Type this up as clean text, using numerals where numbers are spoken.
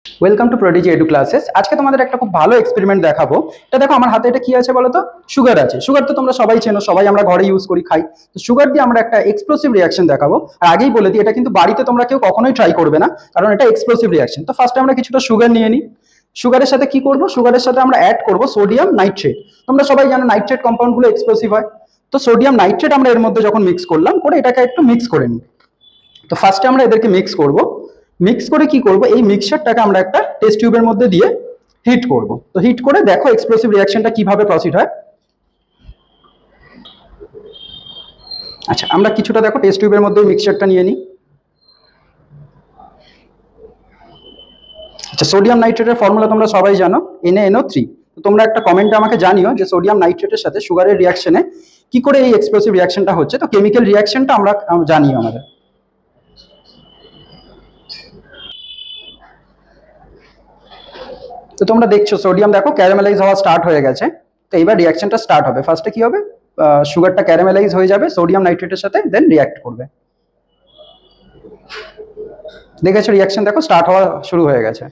Welcome to prodigy edu classes. আজকে তোমাদের একটা খুব ভালো এক্সপেরিমেন্ট দেখাবো। এটা দেখো আমার হাতে এটা কি আছে বলো তো? সুগার আছে। সুগার তো তোমরা সবাই চেনো, সবাই আমরা ঘরে ইউজ করি, খাই। তো সুগার দিয়ে আমরা একটা এক্সপ্লোসিভ রিয়াকশন দেখাবো। আর আগেই বলে দিই, এটা কিন্তু বাড়িতে তোমরা কেউ কখনোই ট্রাই করবে না, কারণ এটা এক্সপ্লোসিভ রিয়াকশন। তো ফার্স্টে আমরা কিছুটা সুগার নিয়ে নিই। সুগারের সাথে কি করব? সুগারের সাথে আমরা অ্যাড করব সোডিয়াম নাইট্রেট। তোমরা সবাই জানো নাইট্রেট কম্পাউন্ডগুলো এক্সপ্লোসিভ হয়। তো সোডিয়াম নাইট্রেট আমরা এর মধ্যে যখন মিক্স করলাম, করে এটাকে একটু মিক্স করে নিই। তো ফার্স্টে আমরা এদেরকে মিক্স করব। মিক্স করে কি করব, এই মিক্সচারটাকে আমরা একটা টেস্ট টিউবের মধ্যে দিয়ে হিট করব। তো হিট করে দেখো এক্সপ্লোসিভ রিয়াকশনটা কিভাবে প্রসিড হয়। আচ্ছা, আমরা কিছুটা দেখো টেস্ট টিউবের মধ্যে মিক্সচারটা নিয়ে নিই। আচ্ছা, সোডিয়াম নাইট্রেটের ফর্মুলা তোমরা সবাই জানো, NaNO3। তো তোমরা একটা কমেন্টে আমাকে জানিও যে সোডিয়াম নাইট্রেটের সাথে সুগারের রিয়াকশনে কি করে এই এক্সপ্লোসিভ রিয়াকশনটা হচ্ছে। তো কেমিক্যাল রিয়াকশনটা আমরা জানিও আমাদের। তো তোমরা দেখছো সোডিয়াম দেখো ক্যারামেলাইজ হওয়া স্টার্ট হয়ে গেছে। তো এবার রিয়াকশনটা স্টার্ট হবে। ফার্স্টে কি হবে, সুগারটা ক্যারামেলাইজ হয়ে যাবে সোডিয়াম নাইট্রেটের সাথে, দেন রিয়াক্ট করবে। দেখেছো রিয়াকশন দেখো স্টার্ট হওয়া শুরু হয়ে গেছে।